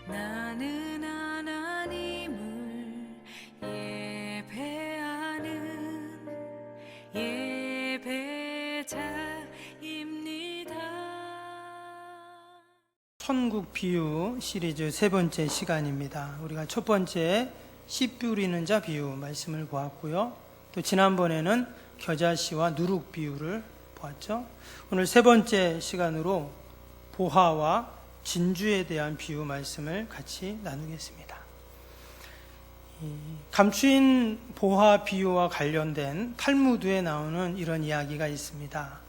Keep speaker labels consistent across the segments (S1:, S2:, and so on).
S1: 나는 하나님을 예배하는 예배자입니다.
S2: 천국 비유 시리즈 세 번째 시간입니다. 우리가 첫 번째 씨 뿌리는 자 비유 말씀을 보았고요. 또 지난번에는 겨자씨와 누룩 비유를 보았죠. 오늘 세 번째 시간으로 보화와 진주에 대한 비유 말씀을 같이 나누겠습니다. 감추인 보화 비유와 관련된 탈무드에 나오는 이런 이야기가 있습니다.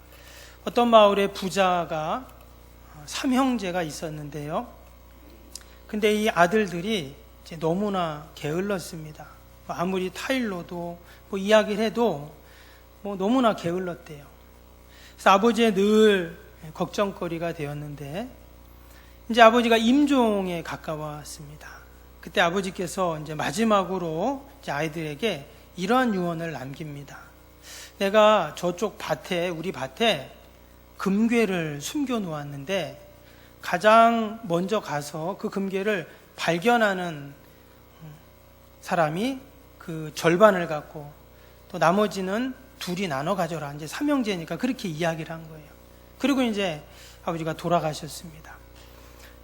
S2: 어떤 마을에 부자가 삼형제가 있었는데요. 근데 이 아들들이 이제 너무나 게을렀습니다. 아무리 타일러도 이야기를 해도 너무나 게을렀대요. 그래서 아버지의 늘 걱정거리가 되었는데 이제 아버지가 임종에 가까웠습니다. 그때 아버지께서 이제 마지막으로 이제 아이들에게 이러한 유언을 남깁니다. 내가 저쪽 밭에, 우리 밭에 금괴를 숨겨 놓았는데 가장 먼저 가서 그 금괴를 발견하는 사람이 그 절반을 갖고 또 나머지는 둘이 나눠 가져라. 이제 삼형제니까 그렇게 이야기를 한 거예요. 그리고 이제 아버지가 돌아가셨습니다.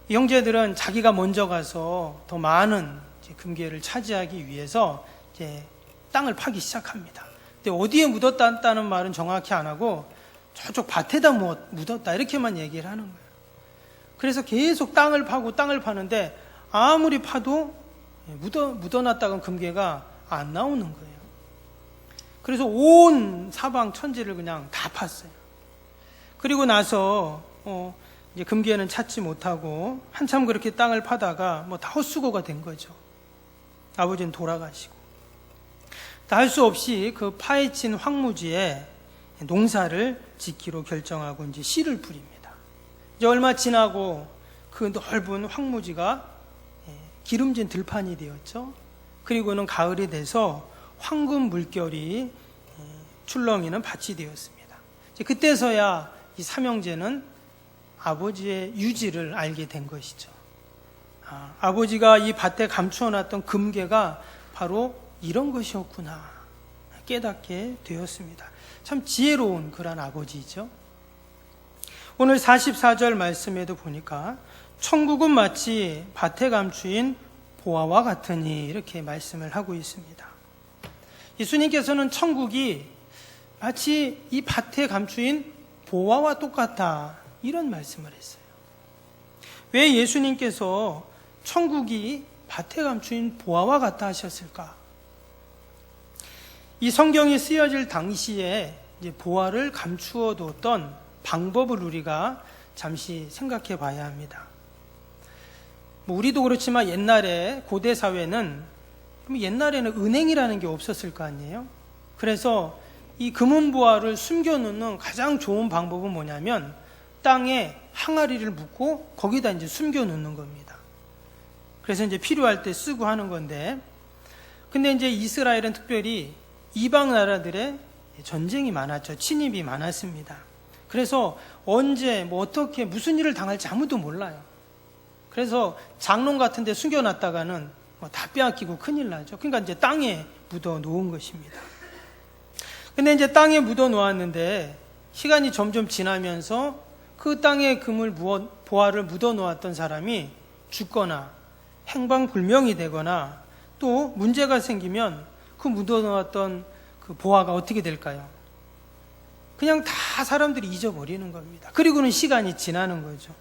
S2: 이 형제들은 자기가 먼저 가서 더 많은 금괴를 차지하기 위해서 이제 땅을 파기 시작합니다. 근데 어디에 묻었다는 말은 정확히 안 하고 저쪽 밭에다 묻었다 이렇게만 얘기를 하는 거예요. 그래서 계속 땅을 파고 땅을 파는데 아무리 파도 묻어놨다간 금괴가 안 나오는 거예요. 그래서 온 사방 천지를 그냥 다 팠어요. 그리고 나서 이제 금괴는 찾지 못하고 한참 그렇게 땅을 파다가 다 헛수고가 된 거죠. 아버지는 돌아가시고 다 할 수 없이 그 파헤친 황무지에 농사를 짓기로 결정하고 이제 씨를 뿌립니다. 이제 얼마 지나고 그 넓은 황무지가 기름진 들판이 되었죠. 그리고는 가을이 돼서 황금 물결이 출렁이는 밭이 되었습니다. 이제 그때서야 이 삼형제는 아버지의 유지를 알게 된 것이죠. 아버지가 이 밭에 감추어놨던 금괴가 바로 이런 것이었구나 깨닫게 되었습니다. 참 지혜로운 그런 아버지이죠. 오늘 44절 말씀에도 보니까 천국은 마치 밭에 감추인 보화와 같으니 이렇게 말씀을 하고 있습니다. 예수님께서는 천국이 마치 이 밭에 감추인 보화와 똑같다 이런 말씀을 했어요. 왜 예수님께서 천국이 밭에 감추인 보화와 같다 하셨을까? 이 성경이 쓰여질 당시에 이제 보화를 감추어 뒀던 방법을 우리가 잠시 생각해 봐야 합니다. 우리도 그렇지만 옛날에 고대 사회는 옛날에는 은행이라는 게 없었을 거 아니에요? 그래서 이 금은보화를 숨겨놓는 가장 좋은 방법은 뭐냐면 땅에 항아리를 묻고 거기다 이제 숨겨놓는 겁니다. 그래서 이제 필요할 때 쓰고 하는 건데, 근데 이제 이스라엘은 특별히 이방 나라들의 전쟁이 많았죠. 침입이 많았습니다. 그래서 언제 어떻게 무슨 일을 당할지 아무도 몰라요. 그래서 장롱 같은 데 숨겨놨다가는 다 빼앗기고 큰일 나죠. 그러니까 이제 땅에 묻어 놓은 것입니다. 근데 이제 땅에 묻어 놓았는데 시간이 점점 지나면서 그 땅에 보화를 묻어 놓았던 사람이 죽거나 행방불명이 되거나 또 문제가 생기면 그 묻어 놓았던 그 보화가 어떻게 될까요? 그냥 다 사람들이 잊어버리는 겁니다. 그리고는 시간이 지나는 거죠.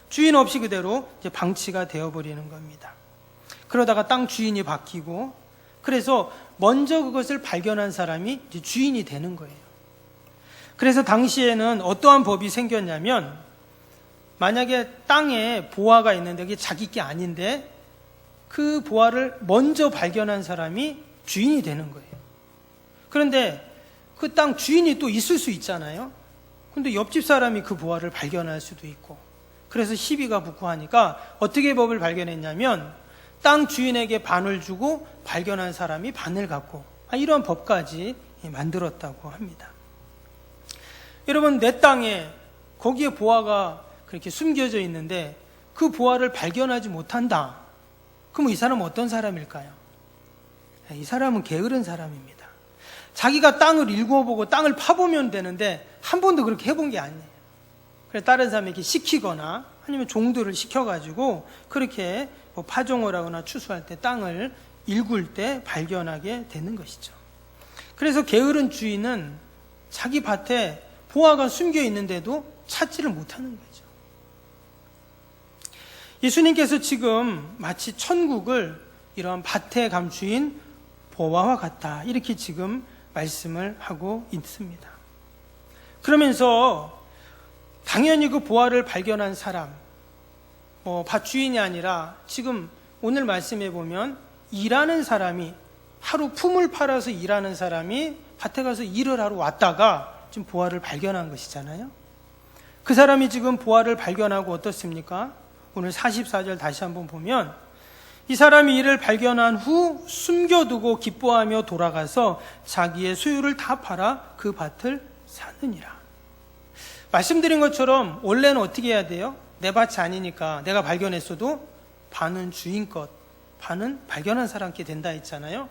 S2: 주인 없이 그대로 이제 방치가 되어버리는 겁니다. 그러다가 땅 주인이 바뀌고 그래서 먼저 그것을 발견한 사람이 이제 주인이 되는 거예요. 그래서 당시에는 어떠한 법이 생겼냐면 만약에 땅에 보화가 있는데 그게 자기 게 아닌데 그 보화를 먼저 발견한 사람이 주인이 되는 거예요. 그런데 그 땅 주인이 또 있을 수 있잖아요. 근데 옆집 사람이 그 보화를 발견할 수도 있고 그래서 시비가 붙고 하니까 어떻게 법을 발견했냐면 땅 주인에게 반을 주고 발견한 사람이 반을 갖고 이런 법까지 만들었다고 합니다. 여러분 내 땅에 거기에 보화가 그렇게 숨겨져 있는데 그 보화를 발견하지 못한다. 그럼 이 사람은 어떤 사람일까요? 이 사람은 게으른 사람입니다. 자기가 땅을 일구어보고 땅을 파보면 되는데 한 번도 그렇게 해본 게 아니에요. 그래서 다른 사람에게 시키거나 아니면 종들을 시켜가지고 그렇게 뭐 파종을 하거나 추수할 때 땅을 일굴 때 발견하게 되는 것이죠. 그래서 게으른 주인은 자기 밭에 보화가 숨겨 있는데도 찾지를 못하는 거죠. 예수님께서 지금 마치 천국을 이런 밭에 감추인 보화와 같다, 이렇게 지금 말씀을 하고 있습니다. 그러면서 당연히 그 보화를 발견한 사람, 밭 주인이 아니라 지금 오늘 말씀해 보면 일하는 사람이, 하루 품을 팔아서 일하는 사람이 밭에 가서 일을 하러 왔다가 지금 보화를 발견한 것이잖아요. 그 사람이 지금 보화를 발견하고 어떻습니까? 오늘 44절 다시 한번 보면 이 사람이 이를 발견한 후 숨겨두고 기뻐하며 돌아가서 자기의 소유를 다 팔아 그 밭을 사느니라. 말씀드린 것처럼 원래는 어떻게 해야 돼요? 내 밭이 아니니까 내가 발견했어도 반은 주인 것, 반은 발견한 사람께 된다 했잖아요.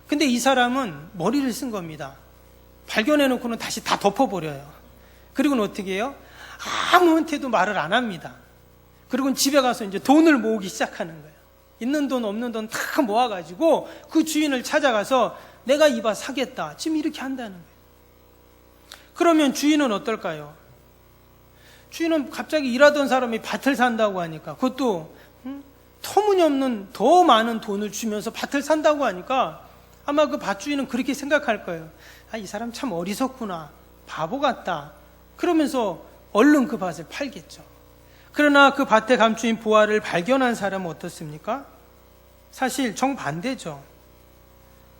S2: 근데 이 사람은 머리를 쓴 겁니다. 발견해놓고는 다시 다 덮어버려요. 그리고는 어떻게 해요? 아무한테도 말을 안 합니다. 그리고 집에 가서 이제 돈을 모으기 시작하는 거예요. 있는 돈 없는 돈 다 모아가지고 그 주인을 찾아가서 내가 이 밭 사겠다, 지금 이렇게 한다는 거예요. 그러면 주인은 어떨까요? 주인은 갑자기 일하던 사람이 밭을 산다고 하니까, 그것도 터무니없는 더 많은 돈을 주면서 밭을 산다고 하니까 아마 그 밭주인은 그렇게 생각할 거예요. 이 사람 참 어리석구나, 바보 같다, 그러면서 얼른 그 밭을 팔겠죠. 그러나 그 밭에 감추인 보화를 발견한 사람은 어떻습니까? 사실 정반대죠.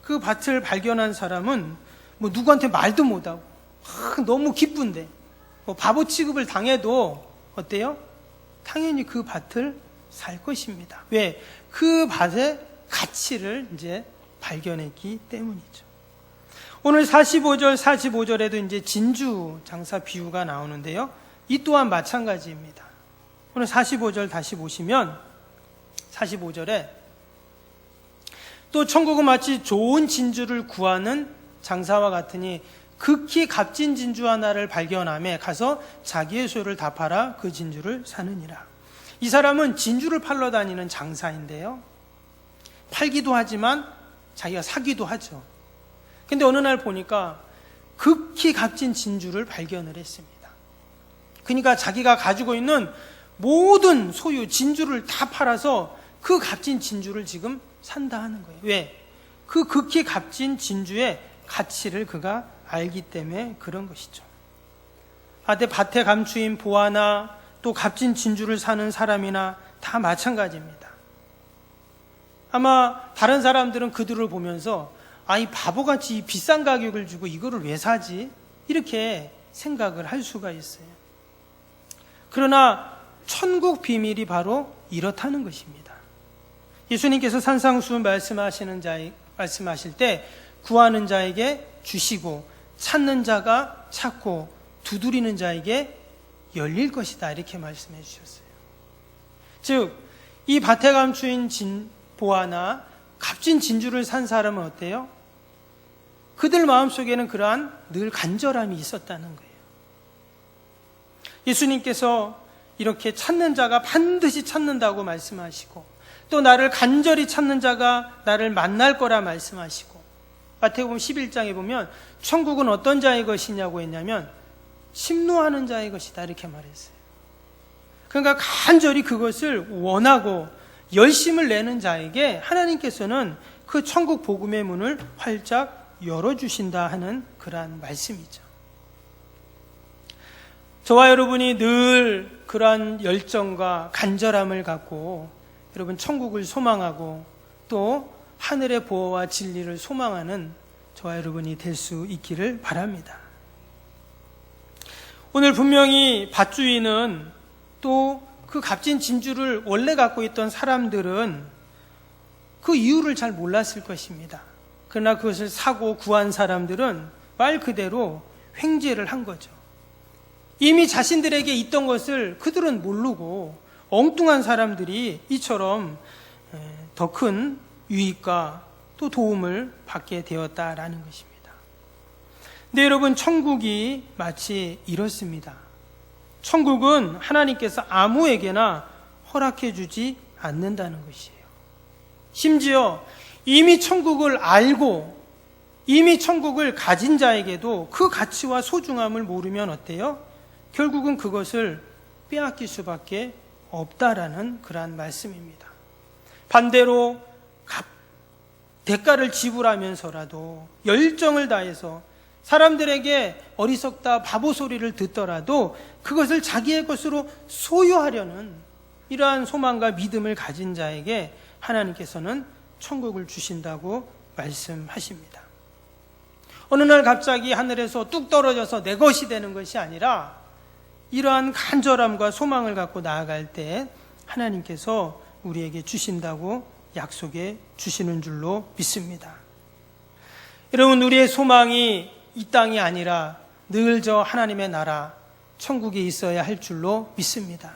S2: 그 밭을 발견한 사람은 누구한테 말도 못하고 너무 기쁜데 바보 취급을 당해도 어때요? 당연히 그 밭을 살 것입니다. 왜? 그 밭의 가치를 이제 발견했기 때문이죠. 오늘 45절에도 이제 진주 장사 비유가 나오는데요. 이 또한 마찬가지입니다. 오늘 45절 다시 보시면 45절에 또 천국은 마치 좋은 진주를 구하는 장사와 같으니 극히 값진 진주 하나를 발견하며 가서 자기의 소유를 다 팔아 그 진주를 사느니라. 이 사람은 진주를 팔러 다니는 장사인데요. 팔기도 하지만 자기가 사기도 하죠. 근데 어느 날 보니까 극히 값진 진주를 발견을 했습니다. 그러니까 자기가 가지고 있는 모든 소유 진주를 다 팔아서 그 값진 진주를 지금 산다 하는 거예요. 왜? 그 극히 값진 진주의 가치를 그가 알기 때문에 그런 것이죠. 밭에 감추인 보화나 또 값진 진주를 사는 사람이나 다 마찬가지입니다. 아마 다른 사람들은 그들을 보면서 이 바보같이 비싼 가격을 주고 이거를 왜 사지? 이렇게 생각을 할 수가 있어요. 그러나 천국 비밀이 바로 이렇다는 것입니다. 예수님께서 산상수훈 말씀하실 때 구하는 자에게 주시고 찾는 자가 찾고 두드리는 자에게 열릴 것이다, 이렇게 말씀해 주셨어요. 즉, 이 밭에 감추인 보화나 값진 진주를 산 사람은 어때요? 그들 마음속에는 그러한 늘 간절함이 있었다는 거예요. 예수님께서 이렇게 찾는 자가 반드시 찾는다고 말씀하시고 또 나를 간절히 찾는 자가 나를 만날 거라 말씀하시고 마태복음 11장에 보면 천국은 어떤 자의 것이냐고 했냐면 심노하는 자의 것이다, 이렇게 말했어요. 그러니까 간절히 그것을 원하고 열심을 내는 자에게 하나님께서는 그 천국 복음의 문을 활짝 열어주신다 하는 그러한 말씀이죠. 저와 여러분이 늘 그러한 열정과 간절함을 갖고 여러분 천국을 소망하고 또 하늘의 보호와 진리를 소망하는 저와 여러분이 될 수 있기를 바랍니다. 오늘 분명히 밭주인은 또 그 값진 진주를 원래 갖고 있던 사람들은 그 이유를 잘 몰랐을 것입니다. 그러나 그것을 사고 구한 사람들은 말 그대로 횡재를 한 거죠. 이미 자신들에게 있던 것을 그들은 모르고 엉뚱한 사람들이 이처럼 더 큰 유익과 또 도움을 받게 되었다라는 것입니다. 근데 여러분, 천국이 마치 이렇습니다. 천국은 하나님께서 아무에게나 허락해 주지 않는다는 것이에요. 심지어 이미 천국을 알고 이미 천국을 가진 자에게도 그 가치와 소중함을 모르면 어때요? 결국은 그것을 빼앗길 수밖에 없다라는 그러한 말씀입니다. 반대로 대가를 지불하면서라도 열정을 다해서 사람들에게 어리석다 바보 소리를 듣더라도 그것을 자기의 것으로 소유하려는 이러한 소망과 믿음을 가진 자에게 하나님께서는 천국을 주신다고 말씀하십니다. 어느 날 갑자기 하늘에서 뚝 떨어져서 내 것이 되는 것이 아니라 이러한 간절함과 소망을 갖고 나아갈 때 하나님께서 우리에게 주신다고 약속해 주시는 줄로 믿습니다. 여러분, 우리의 소망이 이 땅이 아니라 늘 저 하나님의 나라 천국에 있어야 할 줄로 믿습니다.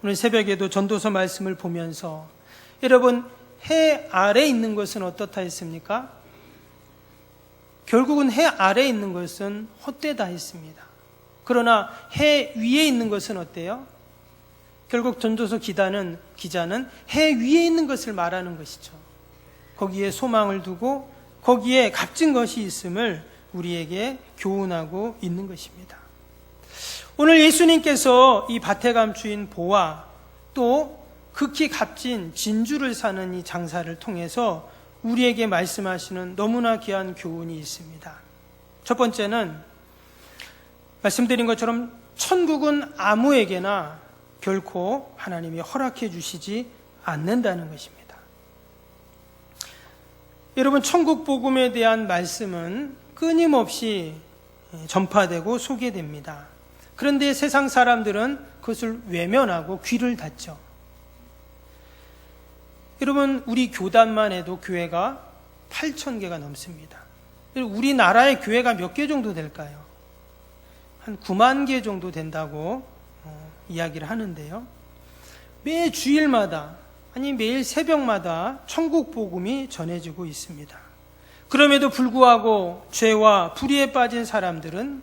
S2: 오늘 새벽에도 전도서 말씀을 보면서 여러분, 해 아래 있는 것은 어떻다 했습니까? 결국은 해 아래 있는 것은 헛되다 했습니다. 그러나 해 위에 있는 것은 어때요? 결국 전도서 기자는 해 위에 있는 것을 말하는 것이죠. 거기에 소망을 두고 거기에 값진 것이 있음을 우리에게 교훈하고 있는 것입니다. 오늘 예수님께서 이 밭에 감추인 보화 또 극히 값진 진주를 사는 이 장사를 통해서 우리에게 말씀하시는 너무나 귀한 교훈이 있습니다. 첫 번째는 말씀드린 것처럼 천국은 아무에게나 결코 하나님이 허락해 주시지 않는다는 것입니다. 여러분, 천국 복음에 대한 말씀은 끊임없이 전파되고 소개됩니다. 그런데 세상 사람들은 그것을 외면하고 귀를 닫죠. 여러분, 우리 교단만 해도 교회가 8,000개가 넘습니다. 우리나라의 교회가 몇 개 정도 될까요? 한 9만 개 정도 된다고 이야기를 하는데요. 매 주일마다 아니 매일 새벽마다 천국 복음이 전해지고 있습니다. 그럼에도 불구하고 죄와 불의에 빠진 사람들은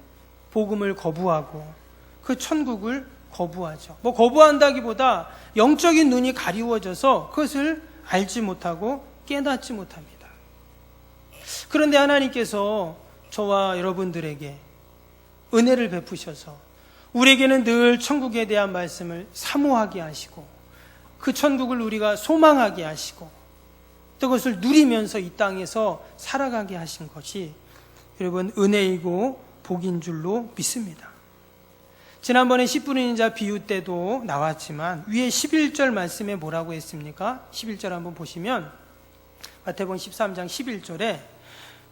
S2: 복음을 거부하고 그 천국을 거부하죠. 거부한다기보다 영적인 눈이 가리워져서 그것을 알지 못하고 깨닫지 못합니다. 그런데 하나님께서 저와 여러분들에게 은혜를 베푸셔서 우리에게는 늘 천국에 대한 말씀을 사모하게 하시고 그 천국을 우리가 소망하게 하시고 또 그것을 누리면서 이 땅에서 살아가게 하신 것이 여러분 은혜이고 복인 줄로 믿습니다. 지난번에 10분의 1자 비유 때도 나왔지만 위에 11절 말씀에 뭐라고 했습니까? 11절 한번 보시면 마태복음 13장 11절에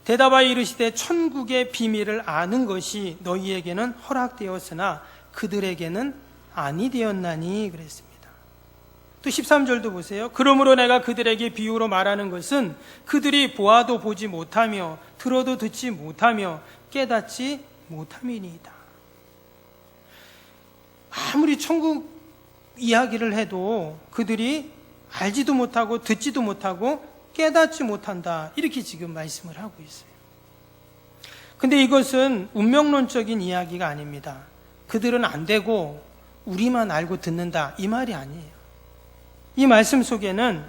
S2: 대답하여 이르시되 천국의 비밀을 아는 것이 너희에게는 허락되었으나 그들에게는 아니 되었나니 그랬습니다. 또 13절도 보세요. 그러므로 내가 그들에게 비유로 말하는 것은 그들이 보아도 보지 못하며 들어도 듣지 못하며 깨닫지 못함이니이다. 아무리 천국 이야기를 해도 그들이 알지도 못하고 듣지도 못하고 깨닫지 못한다. 이렇게 지금 말씀을 하고 있어요. 근데 이것은 운명론적인 이야기가 아닙니다. 그들은 안 되고 우리만 알고 듣는다. 이 말이 아니에요. 이 말씀 속에는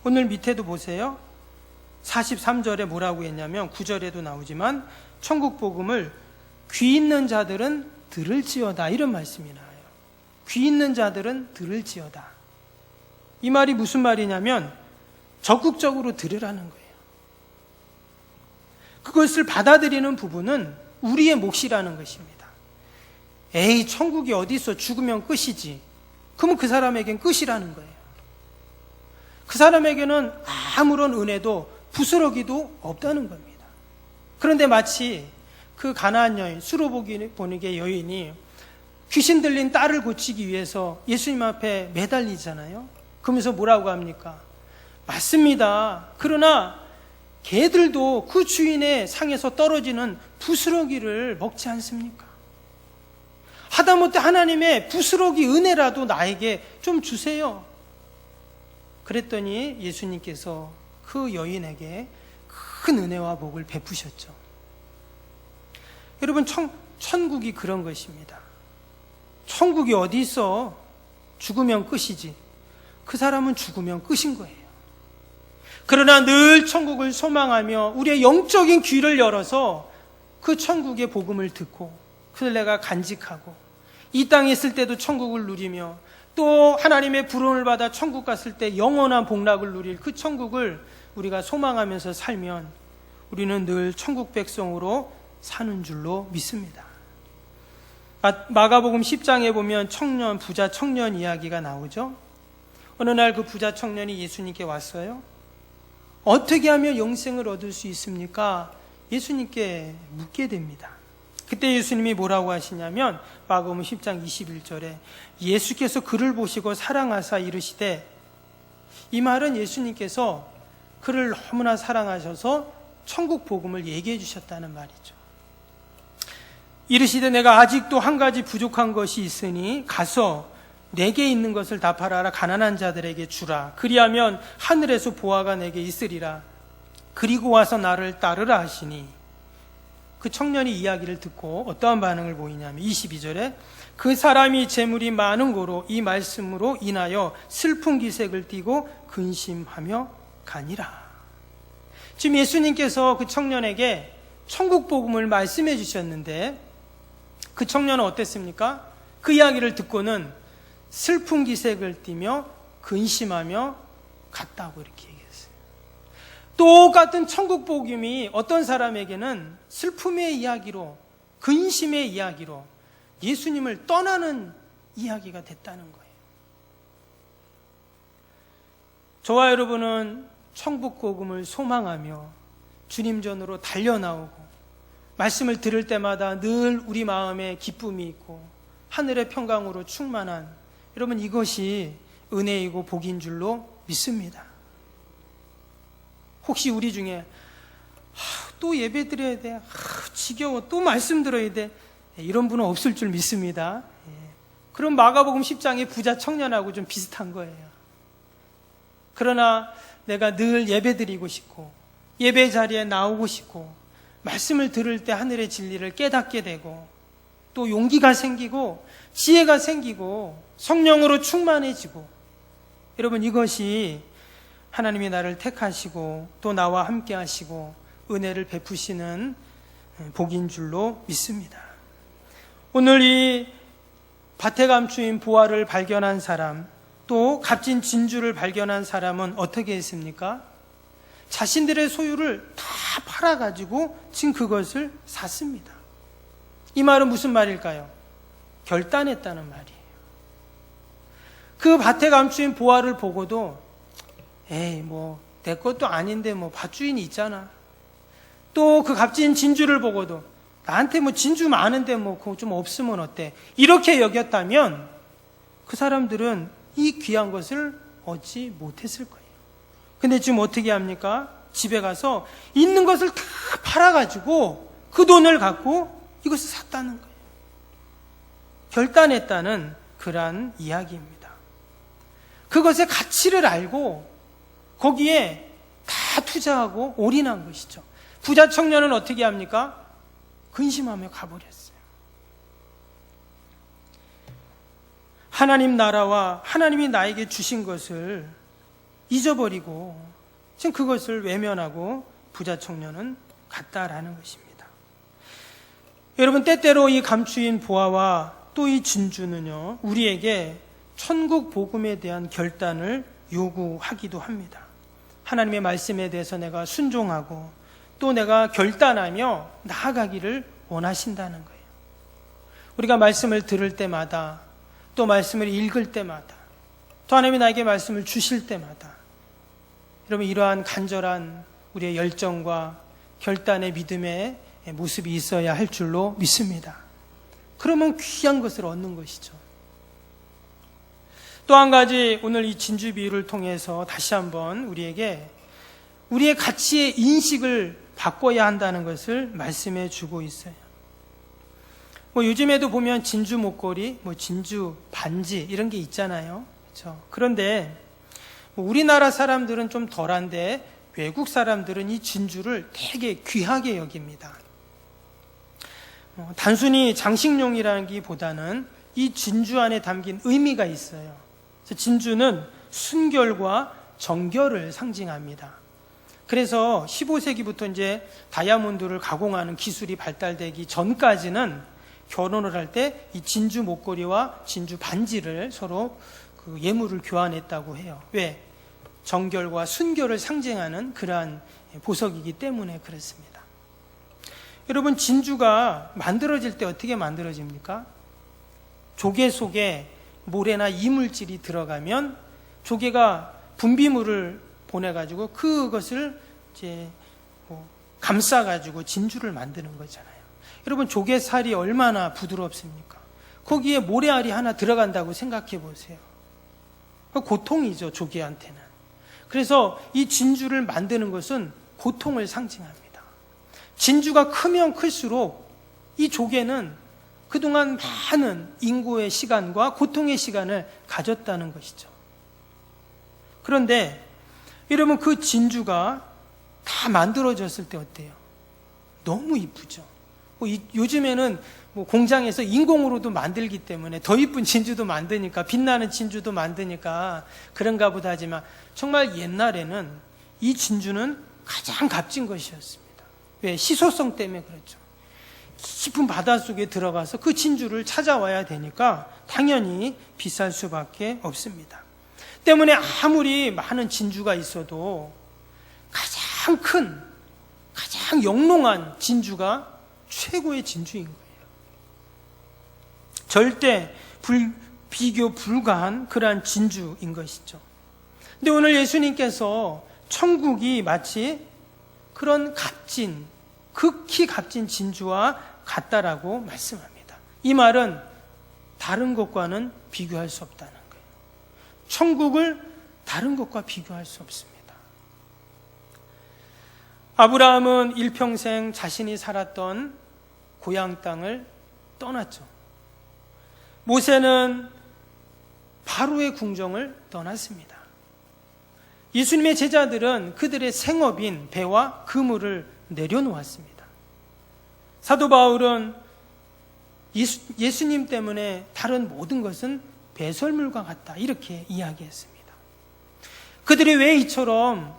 S2: 오늘 밑에도 보세요. 43절에 뭐라고 했냐면 9절에도 나오지만 천국 복음을 귀 있는 자들은 들을지어다. 이런 말씀이 나와요. 귀 있는 자들은 들을지어다. 이 말이 무슨 말이냐면 적극적으로 들으라는 거예요. 그것을 받아들이는 부분은 우리의 몫이라는 것입니다. 에이, 천국이 어디 있어? 죽으면 끝이지. 그러면 그 사람에겐 끝이라는 거예요. 그 사람에게는 아무런 은혜도 부스러기도 없다는 겁니다. 그런데 마치 그 가나안 여인, 수로보니게 여인이 귀신 들린 딸을 고치기 위해서 예수님 앞에 매달리잖아요. 그러면서 뭐라고 합니까? 맞습니다. 그러나 개들도 그 주인의 상에서 떨어지는 부스러기를 먹지 않습니까? 하다못해 하나님의 부스러기 은혜라도 나에게 좀 주세요. 그랬더니 예수님께서 그 여인에게 큰 은혜와 복을 베푸셨죠. 여러분, 천국이 그런 것입니다. 천국이 어디 있어? 죽으면 끝이지. 그 사람은 죽으면 끝인 거예요. 그러나 늘 천국을 소망하며 우리의 영적인 귀를 열어서 그 천국의 복음을 듣고 그걸 내가 간직하고 이 땅에 있을 때도 천국을 누리며 또 하나님의 부름을 받아 천국 갔을 때 영원한 복락을 누릴 그 천국을 우리가 소망하면서 살면 우리는 늘 천국 백성으로 사는 줄로 믿습니다. 마가복음 10장에 보면 부자 청년 이야기가 나오죠. 어느 날 그 부자 청년이 예수님께 왔어요. 어떻게 하면 영생을 얻을 수 있습니까? 예수님께 묻게 됩니다. 그때 예수님이 뭐라고 하시냐면 마가복음 10장 21절에 예수께서 그를 보시고 사랑하사 이르시되, 이 말은 예수님께서 그를 너무나 사랑하셔서 천국 복음을 얘기해 주셨다는 말이죠. 이르시되 내가 아직도 한 가지 부족한 것이 있으니 가서 내게 있는 것을 다 팔아라 가난한 자들에게 주라. 그리하면 하늘에서 보화가 내게 있으리라. 그리고 와서 나를 따르라 하시니, 그 청년이 이야기를 듣고 어떠한 반응을 보이냐면 22절에 그 사람이 재물이 많은 고로 이 말씀으로 인하여 슬픈 기색을 띠고 근심하며 가니라. 지금 예수님께서 그 청년에게 천국 복음을 말씀해 주셨는데 그 청년은 어땠습니까? 그 이야기를 듣고는 슬픈 기색을 띠며 근심하며 갔다고 이렇게 얘기했어요. 똑같은 천국 복음이 어떤 사람에게는 슬픔의 이야기로, 근심의 이야기로 예수님을 떠나는 이야기가 됐다는 거예요. 저와 여러분은 천국 복음을 소망하며 주님 전으로 달려나오고 말씀을 들을 때마다 늘 우리 마음에 기쁨이 있고 하늘의 평강으로 충만한, 여러분, 이것이 은혜이고 복인 줄로 믿습니다. 혹시 우리 중에 또 예배 드려야 돼, 지겨워, 또 말씀 들어야 돼, 이런 분은 없을 줄 믿습니다. 그럼 마가복음 10장의 부자 청년하고 좀 비슷한 거예요. 그러나 내가 늘 예배 드리고 싶고 예배 자리에 나오고 싶고 말씀을 들을 때 하늘의 진리를 깨닫게 되고 또 용기가 생기고 지혜가 생기고 성령으로 충만해지고, 여러분, 이것이 하나님이 나를 택하시고 또 나와 함께 하시고 은혜를 베푸시는 복인 줄로 믿습니다. 오늘 이 밭에 감추인 보화를 발견한 사람, 또 값진 진주를 발견한 사람은 어떻게 했습니까? 자신들의 소유를 다 팔아가지고 지금 그것을 샀습니다. 이 말은 무슨 말일까요? 결단했다는 말이에요. 그 밭에 감추인 보화를 보고도 에이, 내 것도 아닌데 밭주인이 있잖아. 또 그 값진 진주를 보고도 나한테 진주 많은데 그거 좀 없으면 어때? 이렇게 여겼다면 그 사람들은 이 귀한 것을 얻지 못했을 거예요. 근데 지금 어떻게 합니까? 집에 가서 있는 것을 다 팔아가지고 그 돈을 갖고 이것을 샀다는 거예요. 결단했다는 그러한 이야기입니다. 그것의 가치를 알고 거기에 다 투자하고 올인한 것이죠. 부자 청년은 어떻게 합니까? 근심하며 가버렸어요. 하나님 나라와 하나님이 나에게 주신 것을 잊어버리고 지금 그것을 외면하고 부자 청년은 갔다라는 것입니다. 여러분, 때때로 이 감추인 보화와 또 이 진주는요, 우리에게 천국 복음에 대한 결단을 요구하기도 합니다. 하나님의 말씀에 대해서 내가 순종하고 또 내가 결단하며 나아가기를 원하신다는 거예요. 우리가 말씀을 들을 때마다 또 말씀을 읽을 때마다 또 하나님이 나에게 말씀을 주실 때마다 여러분, 이러한 간절한 우리의 열정과 결단의 믿음의 모습이 있어야 할 줄로 믿습니다. 그러면 귀한 것을 얻는 것이죠. 또 한 가지, 오늘 이 진주 비유를 통해서 다시 한번 우리에게 우리의 가치의 인식을 바꿔야 한다는 것을 말씀해 주고 있어요. 뭐 요즘에도 보면 진주 목걸이, 뭐 진주 반지 이런 게 있잖아요. 그렇죠? 그런데 뭐 우리나라 사람들은 좀 덜한데 외국 사람들은 이 진주를 되게 귀하게 여깁니다. 단순히 장식용이라는 기보다는 이 진주 안에 담긴 의미가 있어요. 그래서 진주는 순결과 정결을 상징합니다. 그래서 15세기부터 이제 다이아몬드를 가공하는 기술이 발달되기 전까지는 결혼을 할 때 이 진주 목걸이와 진주 반지를 서로 그 예물을 교환했다고 해요. 왜? 정결과 순결을 상징하는 그러한 보석이기 때문에 그렇습니다. 여러분, 진주가 만들어질 때 어떻게 만들어집니까? 조개 속에 모래나 이물질이 들어가면 조개가 분비물을 보내가지고 그것을 이제 감싸가지고 진주를 만드는 거잖아요. 여러분, 조개살이 얼마나 부드럽습니까? 거기에 모래알이 하나 들어간다고 생각해 보세요. 고통이죠, 조개한테는. 그래서 이 진주를 만드는 것은 고통을 상징합니다. 진주가 크면 클수록 이 조개는 그동안 많은 인고의 시간과 고통의 시간을 가졌다는 것이죠. 그런데 여러분, 그 진주가 다 만들어졌을 때 어때요? 너무 이쁘죠. 요즘에는 공장에서 인공으로도 만들기 때문에 더 이쁜 진주도 만드니까, 빛나는 진주도 만드니까 그런가 보다 하지만 정말 옛날에는 이 진주는 가장 값진 것이었습니다. 왜? 시소성 때문에 그렇죠. 깊은 바닷속에 들어가서 그 진주를 찾아와야 되니까 당연히 비쌀 수밖에 없습니다. 때문에 아무리 많은 진주가 있어도 가장 큰, 가장 영롱한 진주가 최고의 진주인 거예요. 절대 비교 불가한 그러한 진주인 것이죠. 근데 오늘 예수님께서 천국이 마치 그런 값진, 극히 값진 진주와 같다라고 말씀합니다. 이 말은 다른 것과는 비교할 수 없다는 거예요. 천국을 다른 것과 비교할 수 없습니다. 아브라함은 일평생 자신이 살았던 고향 땅을 떠났죠. 모세는 바로의 궁정을 떠났습니다. 예수님의 제자들은 그들의 생업인 배와 그물을 내려놓았습니다. 사도 바울은 예수님 때문에 다른 모든 것은 배설물과 같다, 이렇게 이야기했습니다. 그들이 왜 이처럼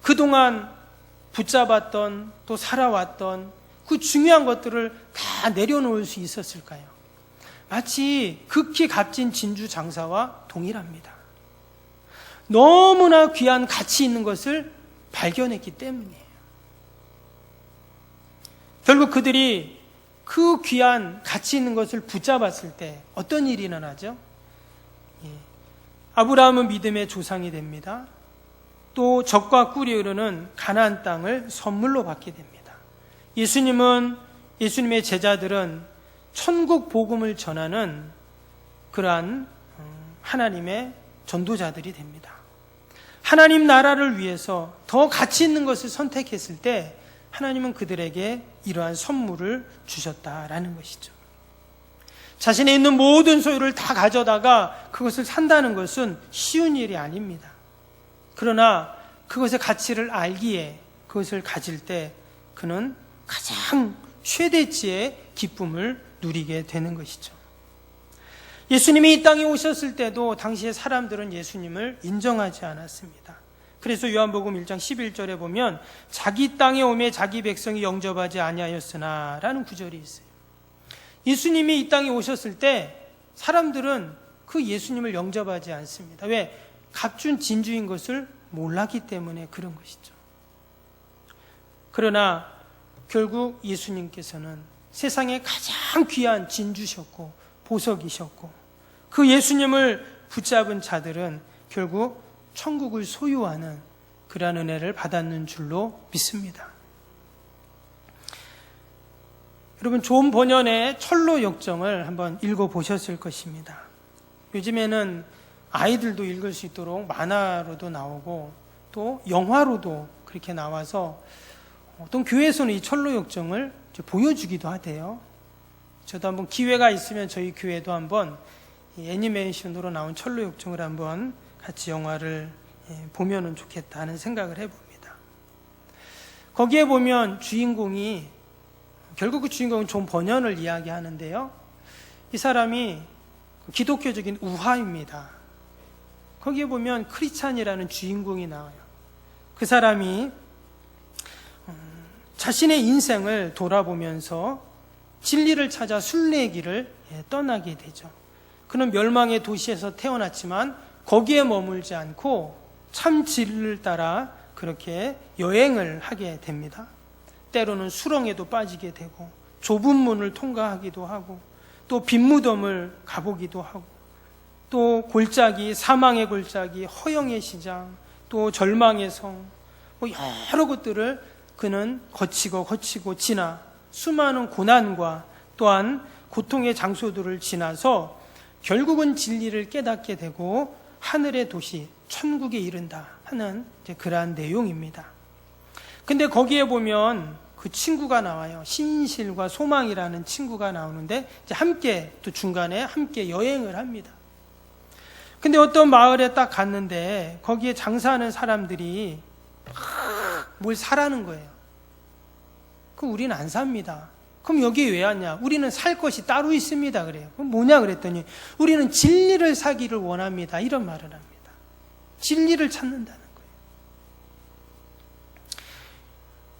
S2: 그동안 붙잡았던, 또 살아왔던 그 중요한 것들을 다 내려놓을 수 있었을까요? 마치 극히 값진 진주 장사와 동일합니다. 너무나 귀한 가치 있는 것을 발견했기 때문이에요. 결국 그들이 그 귀한 가치 있는 것을 붙잡았을 때 어떤 일이 일어나죠? 아브라함은 믿음의 조상이 됩니다. 또 젖과 꿀이 흐르는 가나안 땅을 선물로 받게 됩니다. 예수님의 제자들은 천국 복음을 전하는 그러한 하나님의 전도자들이 됩니다. 하나님 나라를 위해서 더 가치 있는 것을 선택했을 때 하나님은 그들에게 이러한 선물을 주셨다라는 것이죠. 자신의 있는 모든 소유를 다 가져다가 그것을 산다는 것은 쉬운 일이 아닙니다. 그러나 그것의 가치를 알기에 그것을 가질 때 그는 가장 최대치의 기쁨을 누리게 되는 것이죠. 예수님이 이 땅에 오셨을 때도 당시의 사람들은 예수님을 인정하지 않았습니다. 그래서 요한복음 1장 11절에 보면 자기 땅에 오매 자기 백성이 영접하지 아니하였으나 라는 구절이 있어요. 예수님이 이 땅에 오셨을 때 사람들은 그 예수님을 영접하지 않습니다. 왜? 값준 진주인 것을 몰랐기 때문에 그런 것이죠. 그러나 결국 예수님께서는 세상에 가장 귀한 진주셨고 보석이셨고 그 예수님을 붙잡은 자들은 결국 천국을 소유하는 그러한 은혜를 받았는 줄로 믿습니다. 여러분, 존 번연의 철로 역정을 한번 읽어보셨을 것입니다. 요즘에는 아이들도 읽을 수 있도록 만화로도 나오고 또 영화로도 그렇게 나와서 어떤 교회에서는 이 철로 역정을 보여주기도 하대요. 저도 한번 기회가 있으면 저희 교회도 한번 이 애니메이션으로 나온 철로역정을 한번 같이 영화를 보면은 좋겠다 하는 생각을 해봅니다. 거기에 보면 주인공이, 결국 그 주인공은 존 버년을 이야기하는데요, 이 사람이 기독교적인 우화입니다. 거기에 보면 크리스찬이라는 주인공이 나와요. 그 사람이 자신의 인생을 돌아보면서 진리를 찾아 순례길을 떠나게 되죠. 그는 멸망의 도시에서 태어났지만 거기에 머물지 않고 참 진리를 따라 그렇게 여행을 하게 됩니다. 때로는 수렁에도 빠지게 되고 좁은 문을 통과하기도 하고 또 빈무덤을 가보기도 하고 또 골짜기, 사망의 골짜기, 허영의 시장, 또 절망의 성, 여러 것들을 그는 거치고 지나 수많은 고난과 또한 고통의 장소들을 지나서 결국은 진리를 깨닫게 되고 하늘의 도시, 천국에 이른다 하는 그러한 내용입니다. 근데 거기에 보면 그 친구가 나와요. 신실과 소망이라는 친구가 나오는데 이제 함께 또 중간에 함께 여행을 합니다. 근데 어떤 마을에 딱 갔는데 거기에 장사하는 사람들이 뭘 사라는 거예요. 그럼 우리는 안 삽니다. 그럼 여기 왜 왔냐? 우리는 살 것이 따로 있습니다. 그래요. 그럼 뭐냐 그랬더니 우리는 진리를 사기를 원합니다. 이런 말을 합니다. 진리를 찾는다는 거예요.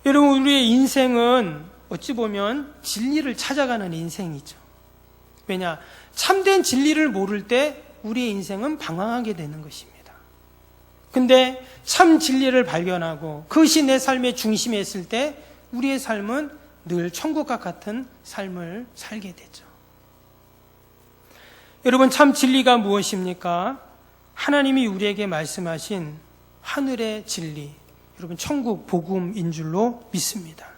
S2: 여러분, 우리의 인생은 어찌 보면 진리를 찾아가는 인생이죠. 왜냐? 참된 진리를 모를 때 우리의 인생은 방황하게 되는 것입니다. 근데 참 진리를 발견하고 그것이 내 삶의 중심에 있을 때 우리의 삶은 늘 천국과 같은 삶을 살게 되죠. 여러분, 참 진리가 무엇입니까? 하나님이 우리에게 말씀하신 하늘의 진리, 여러분 천국 복음인 줄로 믿습니다.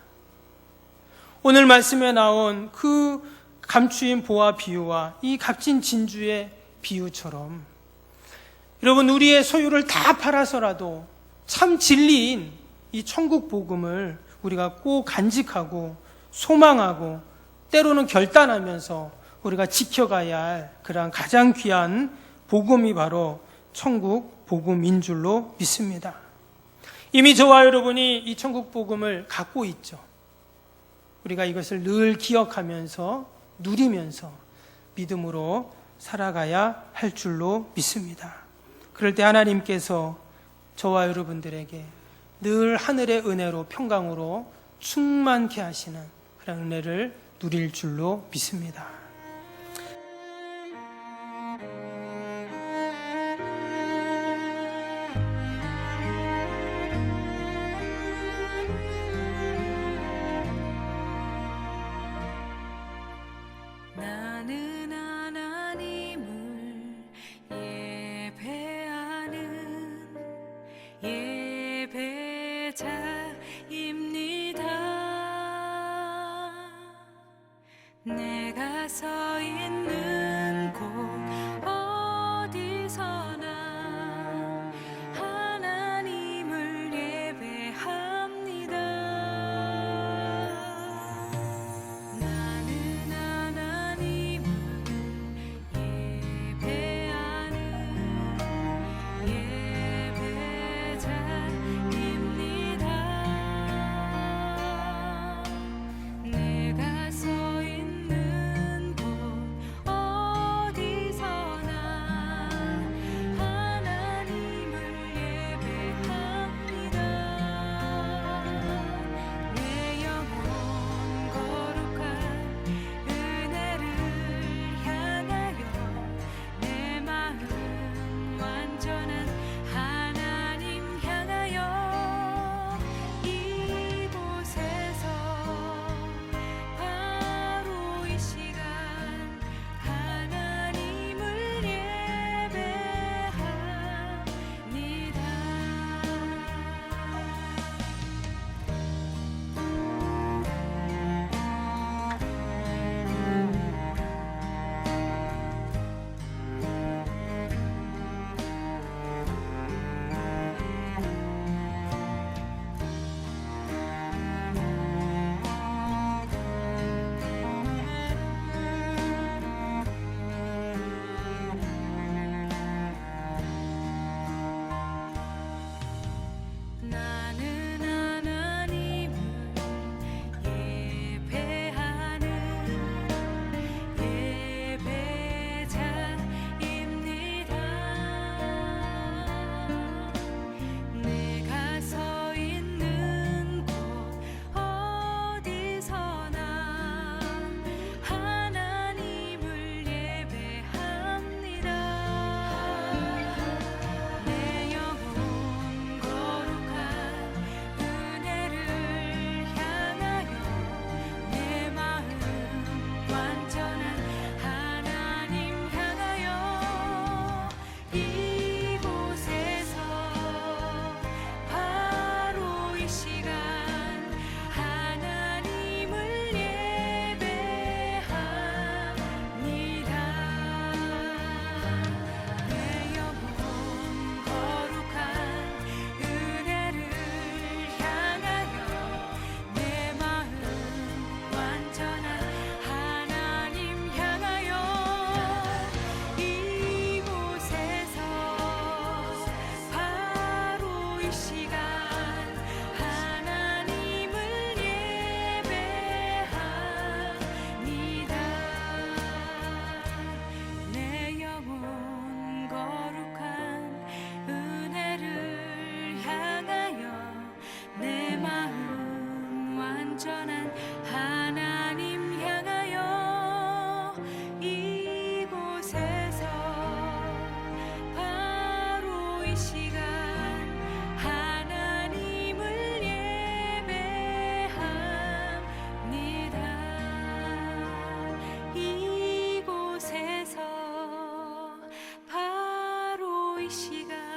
S2: 오늘 말씀에 나온 그 감추인 보화 비유와 이 값진 진주의 비유처럼 여러분, 우리의 소유를 다 팔아서라도 참 진리인 이 천국 복음을 우리가 꼭 간직하고 소망하고 때로는 결단하면서 우리가 지켜가야 할 그러한 가장 귀한 복음이 바로 천국 복음인 줄로 믿습니다. 이미 저와 여러분이 이 천국 복음을 갖고 있죠. 우리가 이것을 늘 기억하면서 누리면서 믿음으로 살아가야 할 줄로 믿습니다. 그럴 때 하나님께서 저와 여러분들에게 늘 하늘의 은혜로 평강으로 충만케 하시는 그런 은혜를 누릴 줄로 믿습니다.
S1: 나는 하나님을 예배하는 예배자입니다. 내가 서 있는 곳 어디서나 하나님을 예배합니다. 나는 하나님을 예배하는 예배자입니다. 시간